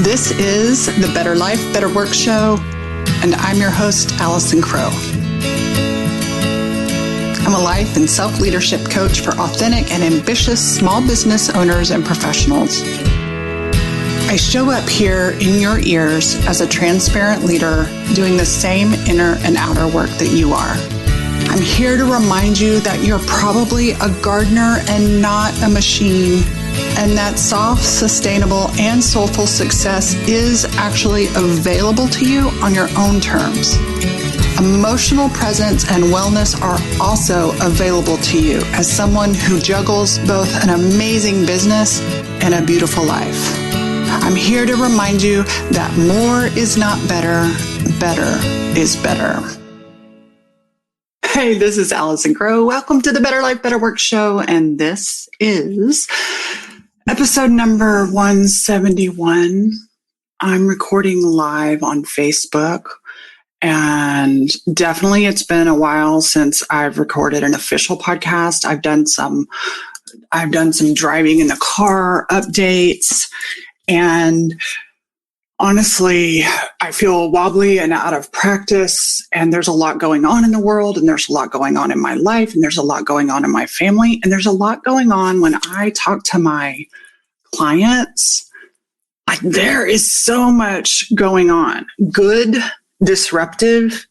This is the Better Life, Better Work Show, and I'm your host, Alison Crow. I'm a life and self-leadership coach for authentic and ambitious small business owners and professionals. I show up here in your ears as a transparent leader doing the same inner and outer work that you are. I'm here to remind you that you're probably a gardener and not a machine, and that soft, sustainable, and soulful success is actually available to you on your own terms. Emotional presence and wellness are also available to you as someone who juggles both an amazing business and a beautiful life. I'm here to remind you that more is not better, better is better. Hey, this is Alison Crow. Welcome to the Better Life, Better Work Show, and this is episode number 171. I'm recording live on Facebook, and definitely it's been a while since I've recorded an official podcast. I've done some driving in the car updates, and honestly, I feel wobbly and out of practice, and there's a lot going on in the world, and there's a lot going on in my life, and there's a lot going on in my family, and there's a lot going on when I talk to my clients. Like, there is so much going on. Good, disruptive,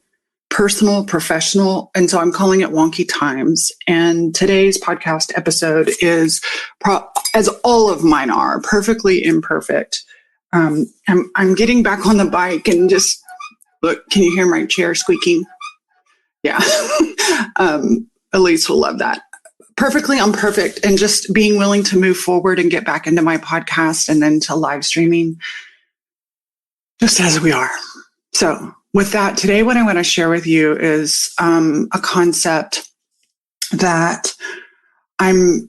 personal, professional, and so I'm calling it Wonky times. And today's podcast episode is, as all of mine are, perfectly imperfect. I'm getting back on the bike and just look. Can you hear my chair squeaking? Yeah. Elise will love that. Perfectly imperfect, and just being willing to move forward and get back into my podcast and then to live streaming, just as we are. So with that, today what I want to share with you is a concept that I'm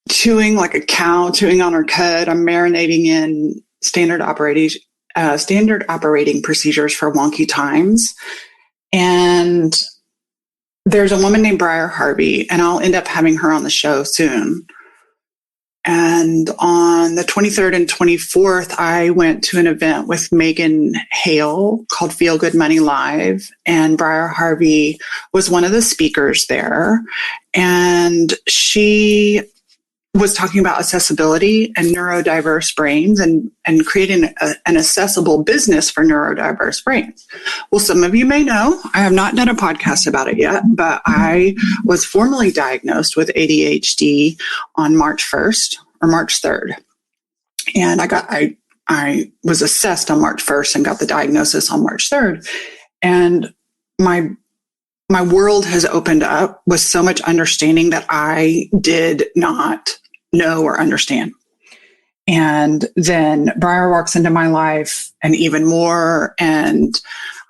chewing like a cow, chewing on her cud. I'm marinating in standard operating procedures for wonky times. And there's a woman named Briar Harvey, and I'll end up having her on the show soon. And on the 23rd and 24th, I went to an event with Megan Hale called Feel Good Money Live. And Briar Harvey was one of the speakers there. And she was talking about accessibility and neurodiverse brains and creating an accessible business for neurodiverse brains. Well, some of you may know, I have not done a podcast about it yet, but I was formally diagnosed with ADHD on March 1st or March 3rd. And I was assessed on March 1st and got the diagnosis on March 3rd. And my world has opened up with so much understanding that I did not know or understand. And then Briar walks into my life and even more, and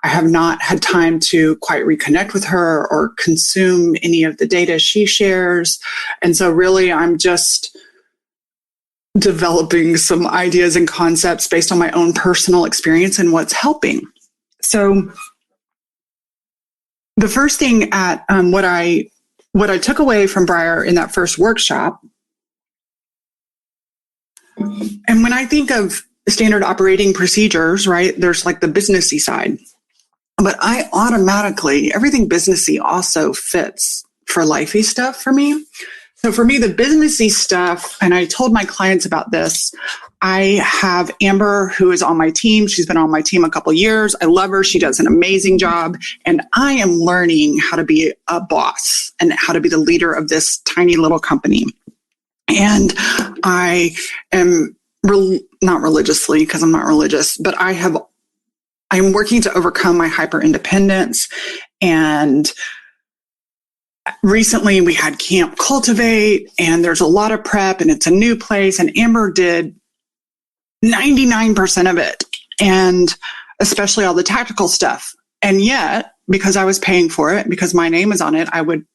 I have not had time to quite reconnect with her or consume any of the data she shares. And so really I'm just developing some ideas and concepts based on my own personal experience and what's helping. So the first thing at what I took away from Briar in that first workshop, and when I think of standard operating procedures, right, there's like the businessy side, but I automatically, everything businessy also fits for lifey stuff for me. So for me, the businessy stuff, and I told my clients about this, I have Amber, who is on my team. She's been on my team a couple of years. I love her. She does an amazing job. And I am learning how to be a boss and how to be the leader of this tiny little company. And I am not religiously, because I'm not religious, but I'm working to overcome my hyper independence. And recently we had Camp Cultivate, and there's a lot of prep, and it's a new place. And Amber did 99% of it, and especially all the tactical stuff. And yet, because I was paying for it, because my name is on it, I would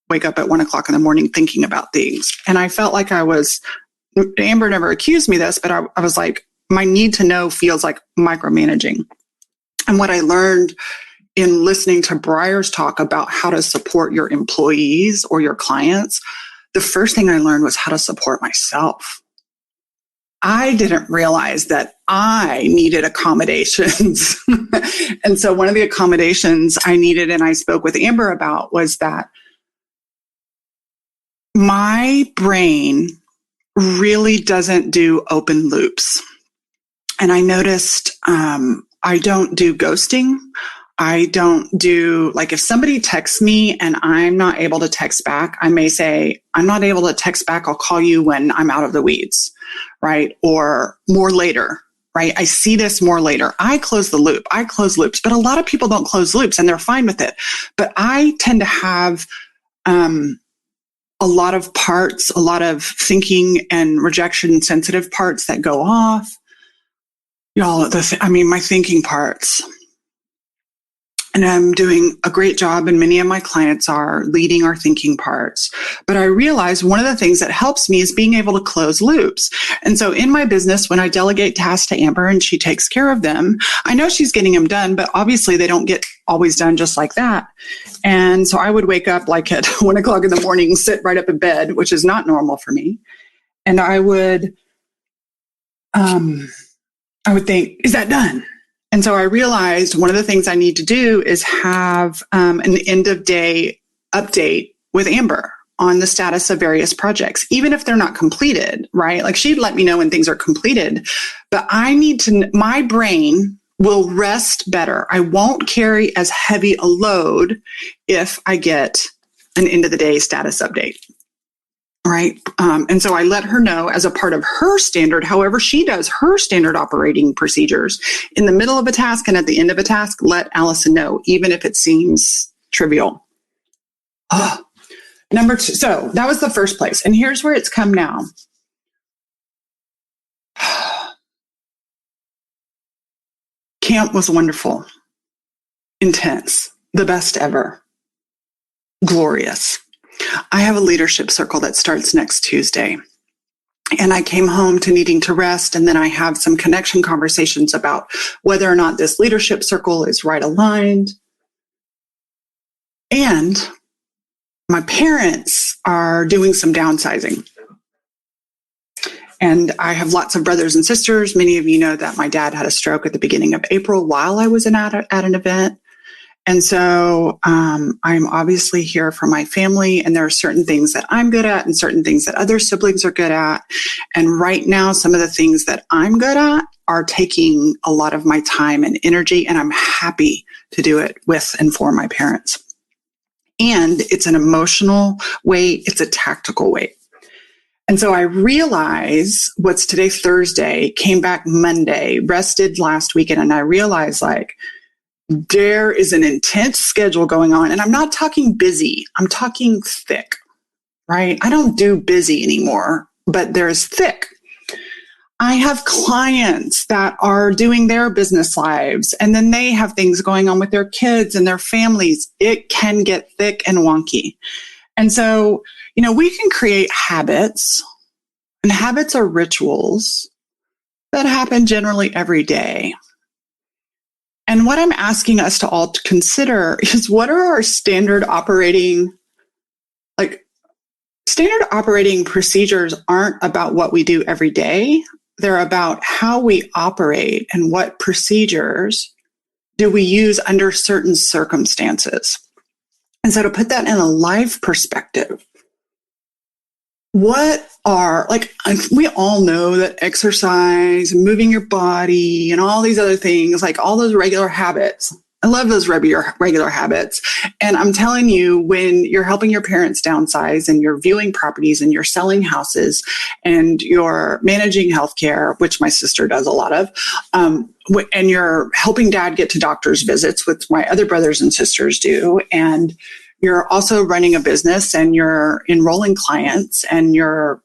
wake up at 1 o'clock in the morning thinking about things. And I felt like Amber never accused me of this, but I was like, my need to know feels like micromanaging. And what I learned in listening to Briar's talk about how to support your employees or your clients, the first thing I learned was how to support myself. I didn't realize that I needed accommodations. And so one of the accommodations I needed and I spoke with Amber about was that my brain really doesn't do open loops. And I noticed I don't do ghosting. I don't do, like, if somebody texts me and I'm not able to text back, I may say, I'm not able to text back. I'll call you when I'm out of the weeds, right? Or more later, right? I see this more later. I close the loop. I close loops, but a lot of people don't close loops and they're fine with it. But I tend to have a lot of parts, a lot of thinking and rejection sensitive parts that go off. Y'all, my thinking parts. And I'm doing a great job, and many of my clients are leading our thinking parts. But I realized one of the things that helps me is being able to close loops. And so in my business, when I delegate tasks to Amber and she takes care of them, I know she's getting them done, but obviously they don't get always done just like that. And so I would wake up like at 1 o'clock in the morning, sit right up in bed, which is not normal for me. And I would think, is that done? And so I realized one of the things I need to do is have an end of day update with Amber on the status of various projects, even if they're not completed, right? Like, she'd let me know when things are completed, but I need to, my brain will rest better. I won't carry as heavy a load if I get an end of the day status update. Right. And so I let her know as a part of her standard, however she does her standard operating procedures, in the middle of a task and at the end of a task, let Allison know, even if it seems trivial. Number two. So that was the first place. And here's where it's come now. Camp was wonderful, intense, the best ever, glorious. I have a leadership circle that starts next Tuesday. And I came home to needing to rest. And then I have some connection conversations about whether or not this leadership circle is right aligned. And my parents are doing some downsizing. And I have lots of brothers and sisters. Many of you know that my dad had a stroke at the beginning of April while I was at an event. And so I'm obviously here for my family, and there are certain things that I'm good at and certain things that other siblings are good at. And right now, some of the things that I'm good at are taking a lot of my time and energy, and I'm happy to do it with and for my parents. And it's an emotional weight. It's a tactical weight. And so I realize, what's today, Thursday, came back Monday, rested last weekend, and I realized, like, there is an intense schedule going on. And I'm not talking busy. I'm talking thick, right? I don't do busy anymore, but there's thick. I have clients that are doing their business lives, and then they have things going on with their kids and their families. It can get thick and wonky. And so, we can create habits, and habits are rituals that happen generally every day. And what I'm asking us to all to consider is, what are our standard operating procedures aren't about what we do every day. They're about how we operate and what procedures do we use under certain circumstances. And so to put that in a life perspective, we all know that exercise and moving your body and all these other things, like all those regular habits. I love those regular habits. And I'm telling you, when you're helping your parents downsize and you're viewing properties and you're selling houses and you're managing healthcare, which my sister does a lot of, and you're helping dad get to doctor's visits, which my other brothers and sisters do, and you're also running a business and you're enrolling clients and you're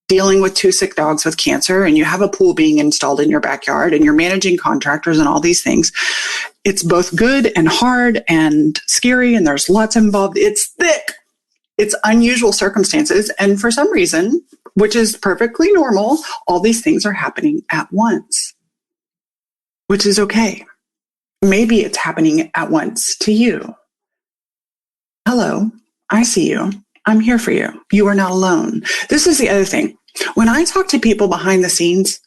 dealing with 2 sick dogs with cancer and you have a pool being installed in your backyard and you're managing contractors and all these things. It's both good and hard and scary, and there's lots involved. It's thick. It's unusual circumstances. And for some reason, which is perfectly normal, all these things are happening at once, which is okay. Maybe it's happening at once to you. Hello, I see you. I'm here for you. You are not alone. This is the other thing. When I talk to people behind the scenes,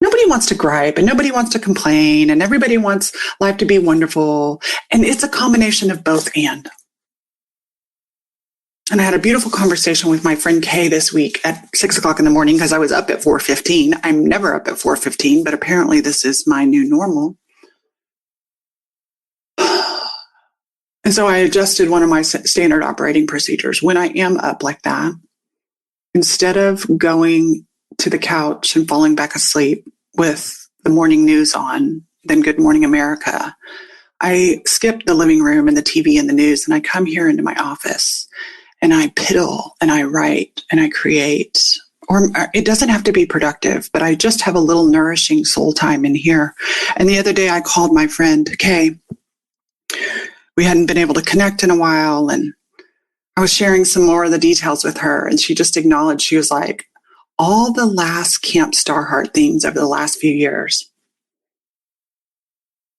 nobody wants to gripe and nobody wants to complain and everybody wants life to be wonderful. And it's a combination of both and. And I had a beautiful conversation with my friend Kay this week at 6:00 in the morning because I was up at 4:15. I'm never up at 4:15, but apparently this is my new normal. And so I adjusted one of my standard operating procedures. When I am up like that, instead of going to the couch and falling back asleep with the morning news on, then Good Morning America, I skip the living room and the TV and the news, and I come here into my office and I piddle and I write and I create. Or it doesn't have to be productive, but I just have a little nourishing soul time in here. And the other day I called my friend Kay. We hadn't been able to connect in a while, and I was sharing some more of the details with her, and she just acknowledged, she was like, all the last Camp Starheart themes over the last few years,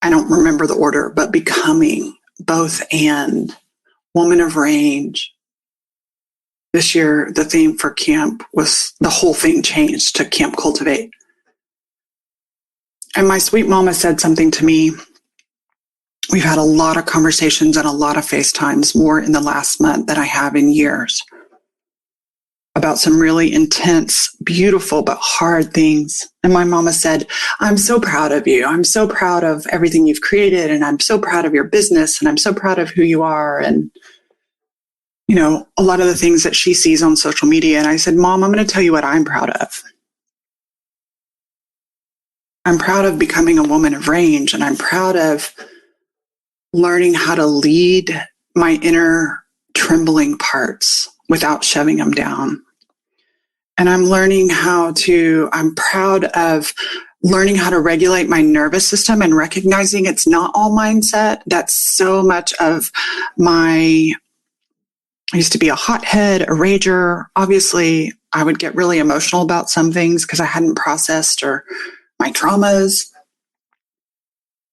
I don't remember the order, but becoming, both and, woman of range. This year, the theme for camp was, the whole thing changed to Camp Cultivate. And my sweet mama said something to me. We've had a lot of conversations and a lot of FaceTimes, more in the last month than I have in years, about some really intense, beautiful, but hard things. And my mama said, I'm so proud of you. I'm so proud of everything you've created. And I'm so proud of your business. And I'm so proud of who you are. And, you know, a lot of the things that she sees on social media. And I said, Mom, I'm going to tell you what I'm proud of. I'm proud of becoming a woman of range. And I'm proud of learning how to lead my inner trembling parts without shoving them down. And I'm proud of learning how to regulate my nervous system and recognizing it's not all mindset. That's so much of I used to be a hothead, a rager. Obviously, I would get really emotional about some things because I hadn't processed or my traumas.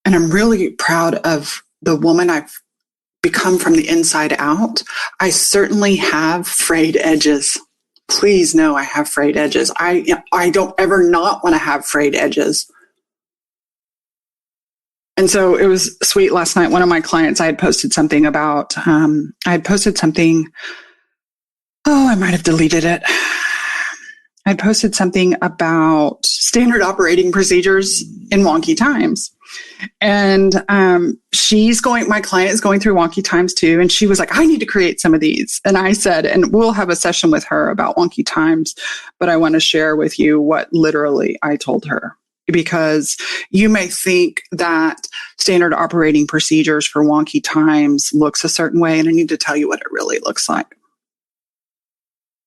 And I'm really proud of the woman I've become from the inside out. I certainly have frayed edges. Please know I have frayed edges. I don't ever not want to have frayed edges. And so it was sweet last night. One of my clients, I had posted something about, oh, I might have deleted it. I posted something about standard operating procedures in wonky times. And my client is going through wonky times too. And she was like, I need to create some of these. And I said, and we'll have a session with her about wonky times, but I want to share with you what literally I told her. Because you may think that standard operating procedures for wonky times looks a certain way. And I need to tell you what it really looks like.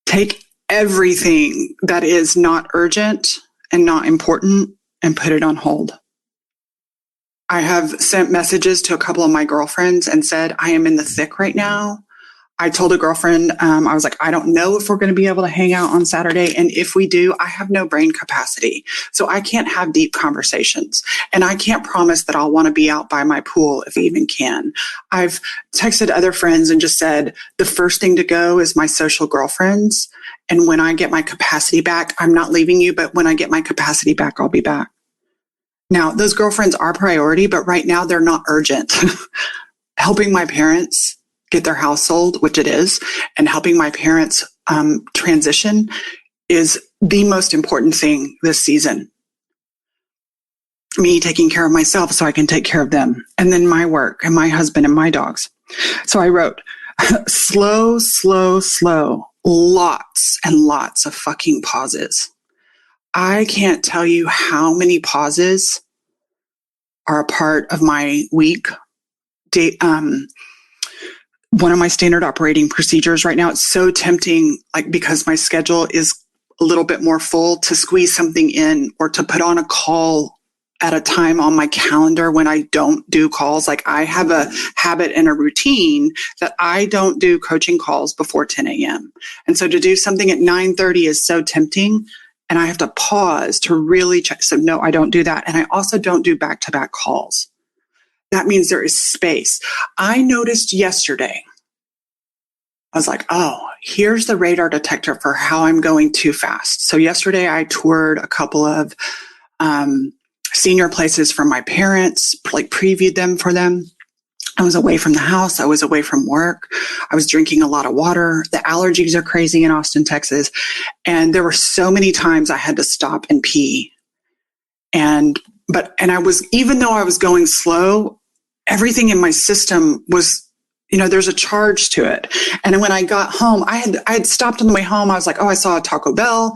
Take everything that is not urgent and not important and put it on hold. I have sent messages to a couple of my girlfriends and said, I am in the thick right now. I told a girlfriend, I was like, I don't know if we're going to be able to hang out on Saturday. And if we do, I have no brain capacity. So I can't have deep conversations. And I can't promise that I'll want to be out by my pool if I even can. I've texted other friends and just said, the first thing to go is my social girlfriends. And when I get my capacity back, I'm not leaving you, but when I get my capacity back, I'll be back. Now, those girlfriends are priority, but right now they're not urgent. Helping my parents get their house sold, which it is, and helping my parents transition is the most important thing this season. Me taking care of myself so I can take care of them, and then my work and my husband and my dogs. So I wrote, slow, slow, slow, lots and lots of fucking pauses. I can't tell you how many pauses are a part of my week. One of my standard operating procedures right now, it's so tempting, like because my schedule is a little bit more full, to squeeze something in or to put on a call at a time on my calendar when I don't do calls. Like I have a habit and a routine that I don't do coaching calls before 10 a.m. And so to do something at 9:30 is so tempting. And I have to pause to really check. So no, I don't do that. And I also don't do back-to-back calls. That means there is space. I noticed yesterday I was like, oh, here's the radar detector for how I'm going too fast. So yesterday I toured a couple of senior places for my parents, like previewed them for them. I was away from the house. I was away from work. I was drinking a lot of water. The allergies are crazy in Austin, Texas. And there were so many times I had to stop and pee. And I was, even though I was going slow, everything in my system was, there's a charge to it. And when I got home, I had stopped on the way home. I was like, oh, I saw a Taco Bell.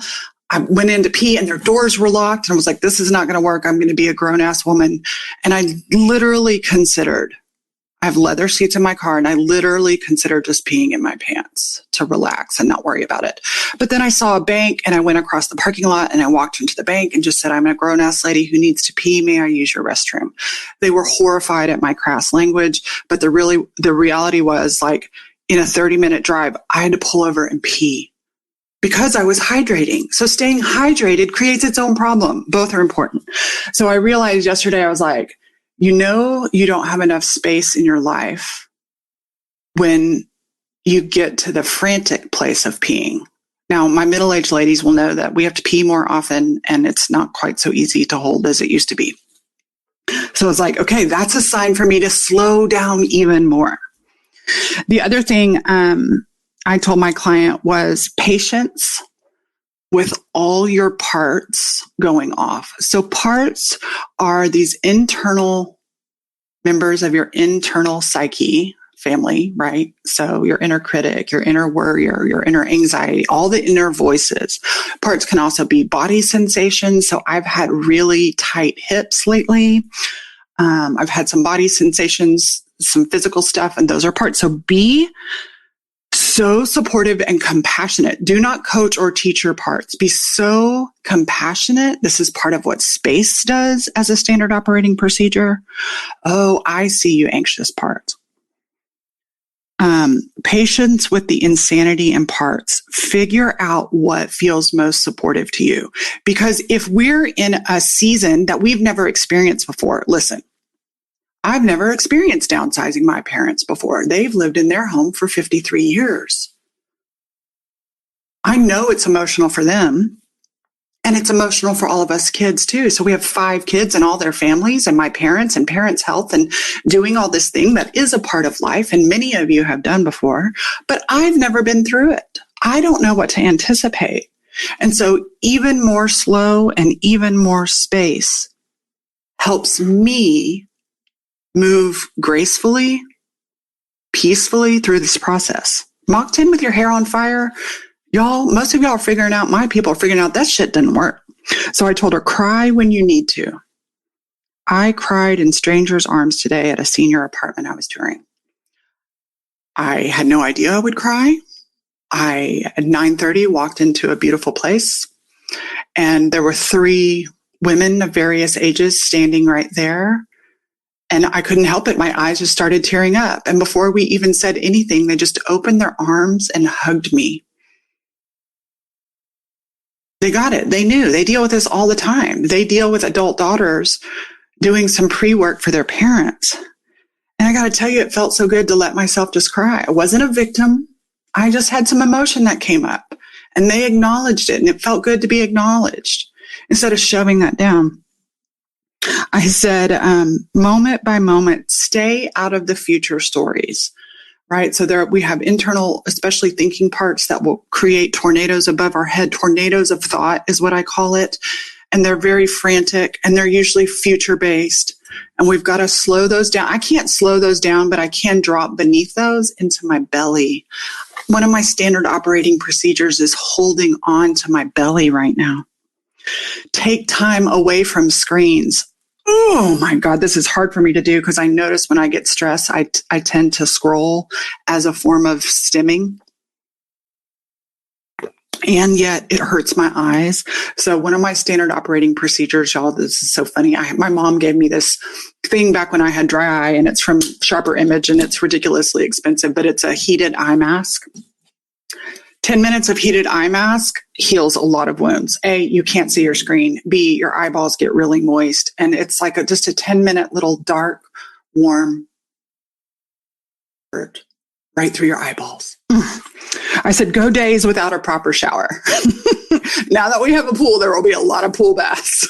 I went in to pee and their doors were locked. And I was like, this is not going to work. I'm going to be a grown ass woman. And I literally considered, I have leather seats in my car, and I literally considered just peeing in my pants to relax and not worry about it. But then I saw a bank and I went across the parking lot and I walked into the bank and just said, I'm a grown ass lady who needs to pee. May I use your restroom? They were horrified at my crass language. But the reality was, like, in a 30-minute drive, I had to pull over and pee because I was hydrating. So staying hydrated creates its own problem. Both are important. So I realized yesterday, I was like, you don't have enough space in your life when you get to the frantic place of peeing. Now, my middle-aged ladies will know that we have to pee more often, and it's not quite so easy to hold as it used to be. So it's like, okay, that's a sign for me to slow down even more. The other thing I told my client was patience with all your parts going off. So parts are these internal members of your internal psyche family, right? So your inner critic, your inner worrier, your inner anxiety, all the inner voices. Parts can also be body sensations. So I've had really tight hips lately. I've had some body sensations, some physical stuff, and those are parts. So be so supportive and compassionate. Do not coach or teach your parts. Be so compassionate. This is part of what SPACE does as a standard operating procedure. Oh, I see you, anxious part. Patience with the insanity in parts. Figure out what feels most supportive to you. Because if we're in a season that we've never experienced before, listen, I've never experienced downsizing my parents before. They've lived in their home for 53 years. I know it's emotional for them, and it's emotional for all of us kids too. So we have 5 kids and all their families, and my parents and parents' health, and doing all this thing that is a part of life. And many of you have done before, but I've never been through it. I don't know what to anticipate. And so even more slow and even more space helps me move gracefully, peacefully through this process. Mach 10 with your hair on fire. Y'all, most of y'all are figuring out, my people are figuring out that shit didn't work. So I told her, cry when you need to. I cried in strangers' arms today at a senior apartment I was touring. I had no idea I would cry. I, at 9:30, walked into a beautiful place, and there were 3 women of various ages standing right there. And I couldn't help it. My eyes just started tearing up. And before we even said anything, they just opened their arms and hugged me. They got it. They knew. They deal with this all the time. They deal with adult daughters doing some pre-work for their parents. And I got to tell you, it felt so good to let myself just cry. I wasn't a victim. I just had some emotion that came up, and they acknowledged it. And it felt good to be acknowledged instead of shoving that down. I said, moment by moment, stay out of the future stories, right? So there we have internal, especially thinking parts that will create tornadoes above our head. Tornadoes of thought is what I call it. And they're very frantic, and they're usually future-based. And we've got to slow those down. I can't slow those down, but I can drop beneath those into my belly. One of my standard operating procedures is holding on to my belly right now. Take time away from screens. Oh my God, this is hard for me to do because I notice when I get stressed, I tend to scroll as a form of stimming. And yet it hurts my eyes. So one of my standard operating procedures, y'all, this is so funny. My mom gave me this thing back when I had dry eye, and it's from Sharper Image, and it's ridiculously expensive, but it's a heated eye mask. 10 minutes of heated eye mask heals a lot of wounds. A, you can't see your screen. B, your eyeballs get really moist. And it's like just a 10-minute little dark, warm, right through your eyeballs. I said, go days without a proper shower. Now that we have a pool, there will be a lot of pool baths.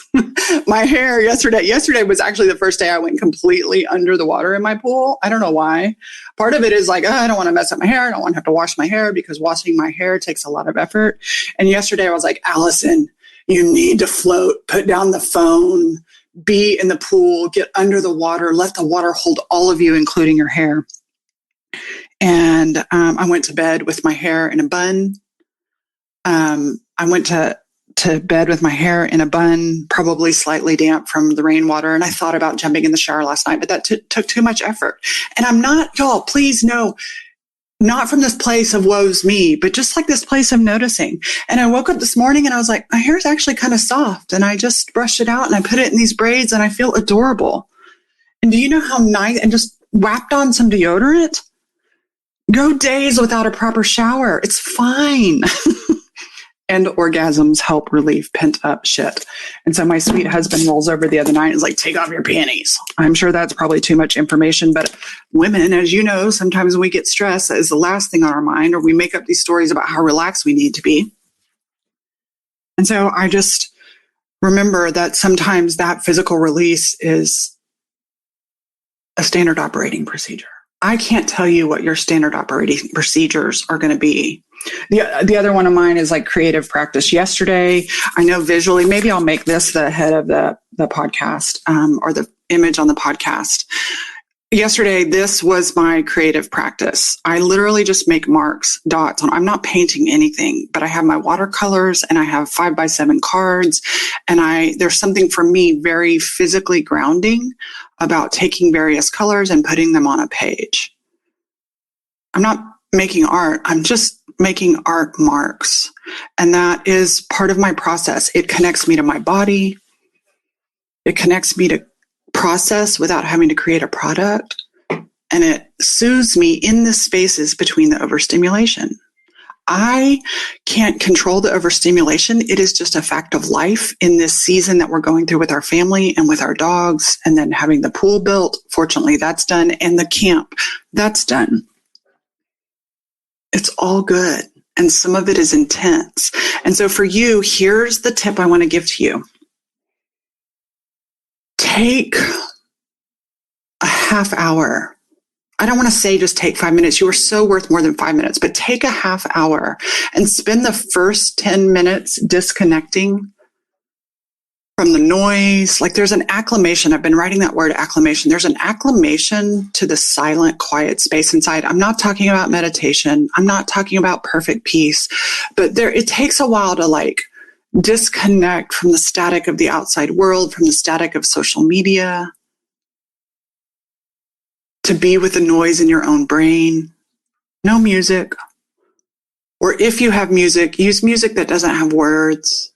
My hair yesterday was actually the first day I went completely under the water in my pool. I don't know why. Part of it is like, I don't want to mess up my hair. I don't want to have to wash my hair because washing my hair takes a lot of effort. And yesterday I was like, Allison, you need to float, put down the phone, be in the pool, get under the water, let the water hold all of you, including your hair. And I went to bed with my hair in a bun. I went to bed with my hair in a bun, probably slightly damp from the rainwater. And I thought about jumping in the shower last night, but that took too much effort. And I'm not, y'all, please know, not from this place of woe's me, but just like this place of noticing. And I woke up this morning and I was like, my hair is actually kind of soft. And I just brushed it out and I put it in these braids and I feel adorable. And do you know how nice, and just whapped on some deodorant? Go days without a proper shower. It's fine. And orgasms help relieve pent up shit. And so my sweet husband rolls over the other night and is like, take off your panties. I'm sure that's probably too much information, but women, as you know, sometimes when we get stressed, that is the last thing on our mind, or we make up these stories about how relaxed we need to be. And so I just remember that sometimes that physical release is a standard operating procedure. I can't tell you what your standard operating procedures are going to be. The other one of mine is like creative practice. Yesterday, I know visually, maybe I'll make this the head of the podcast or the image on the podcast. Yesterday, this was my creative practice. I literally just make marks, dots on. I'm not painting anything, but I have my watercolors and I have 5x7 cards. And there's something for me very physically grounding about taking various colors and putting them on a page. I'm not making art. I'm just making art marks. And that is part of my process. It connects me to my body. It connects me to process without having to create a product. And it soothes me in the spaces between the overstimulation. I can't control the overstimulation. It is just a fact of life in this season that we're going through with our family and with our dogs, and then having the pool built. Fortunately, that's done. And the camp, that's done. It's all good. And some of it is intense. And so for you, here's the tip I want to give to you. Take a half hour. I don't want to say just take 5 minutes. You are so worth more than 5 minutes, but take a half hour and spend the first 10 minutes disconnecting from the noise. Like there's an acclimation. I've been writing that word acclimation. There's an acclimation to the silent, quiet space inside. I'm not talking about meditation. I'm not talking about perfect peace, but it takes a while to like disconnect from the static of the outside world, from the static of social media, to be with the noise in your own brain. No music. Or if you have music, use music that doesn't have words.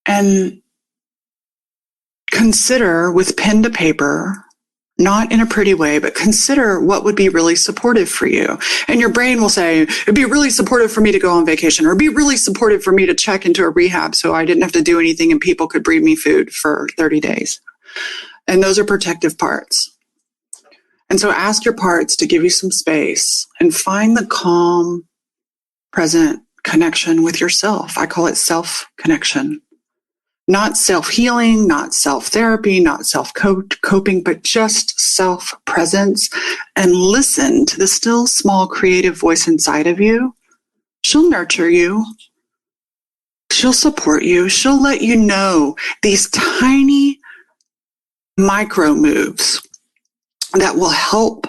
And consider with pen to paper, not in a pretty way, but consider what would be really supportive for you. And your brain will say, it'd be really supportive for me to go on vacation, or it'd be really supportive for me to check into a rehab so I didn't have to do anything and people could bring me food for 30 days. And those are protective parts. And so ask your parts to give you some space and find the calm, present connection with yourself. I call it self-connection. Not self-healing, not self-therapy, not self-coping, but just self-presence. And listen to the still small creative voice inside of you. She'll nurture you. She'll support you. She'll let you know these tiny micro moves that will help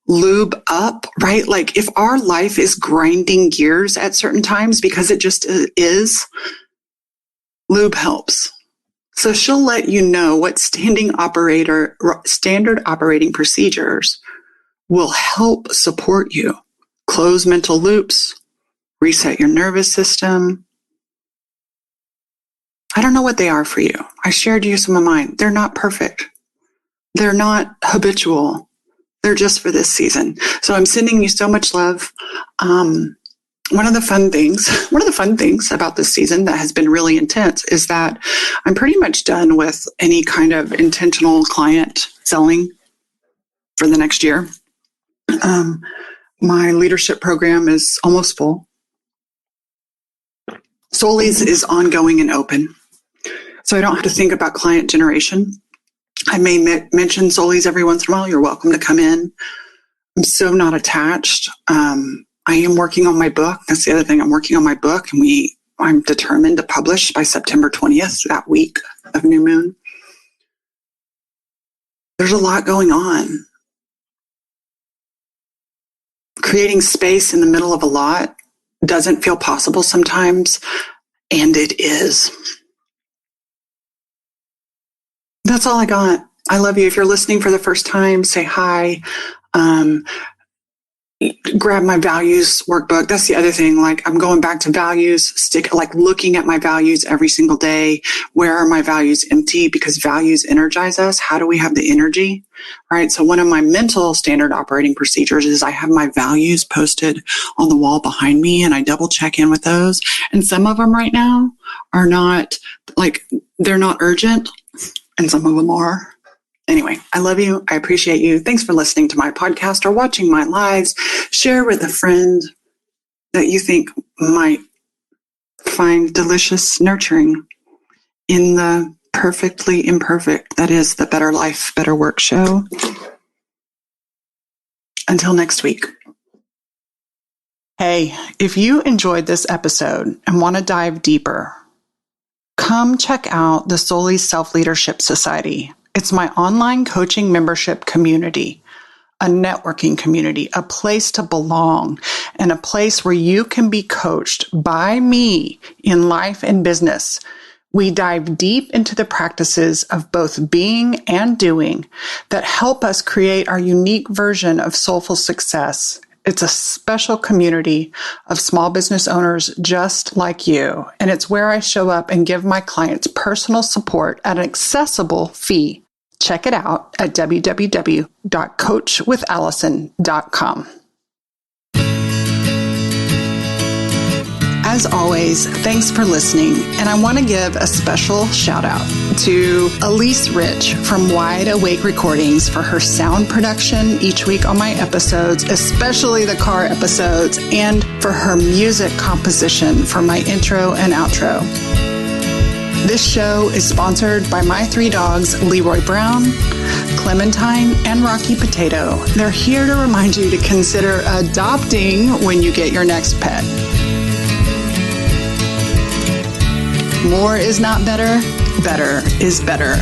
lube up, right? Like if our life is grinding gears at certain times because it just is, lube helps. So she'll let you know what standard operating procedures will help support you. Close mental loops, reset your nervous system. I don't know what they are for you. I shared you some of mine. They're not perfect. They're not habitual. They're just for this season. So I'm sending you so much love. One of the fun things about this season that has been really intense is that I'm pretty much done with any kind of intentional client selling for the next year. My leadership program is almost full. Solis is ongoing and open. So I don't have to think about client generation. I may mention Solis every once in a while. You're welcome to come in. I'm so not attached. I am working on my book. That's the other thing. I'm working on my book, and I'm determined to publish by September 20th, that week of new moon. There's a lot going on. Creating space in the middle of a lot doesn't feel possible sometimes, and it is. That's all I got. I love you. If you're listening for the first time, say hi. Grab my values workbook. That's the other thing. Like, I'm going back to values, looking at my values every single day. Where are my values empty? Because values energize us. How do we have the energy? All right. So one of my mental standard operating procedures is I have my values posted on the wall behind me, and I double check in with those. And some of them right now are not they're not urgent, and some of them are. Anyway, I love you. I appreciate you. Thanks for listening to my podcast or watching my lives. Share with a friend that you think might find delicious nurturing in the perfectly imperfect that is the Better Life, Better Work show. Until next week. Hey, if you enjoyed this episode and want to dive deeper, come check out the Solis Self-Leadership Society. It's my online coaching membership community, a networking community, a place to belong, and a place where you can be coached by me in life and business. We dive deep into the practices of both being and doing that help us create our unique version of soulful success. It's a special community of small business owners just like you, and it's where I show up and give my clients personal support at an accessible fee. Check it out at www.coachwithallison.com. As always, thanks for listening, and I want to give a special shout out to Elise Rich from Wide Awake Recordings for her sound production each week on my episodes, especially the car episodes, and for her music composition for my intro and outro. This show is sponsored by my 3 dogs, Leroy Brown, Clementine, and Rocky Potato. They're here to remind you to consider adopting when you get your next pet. More is not better. Better is better.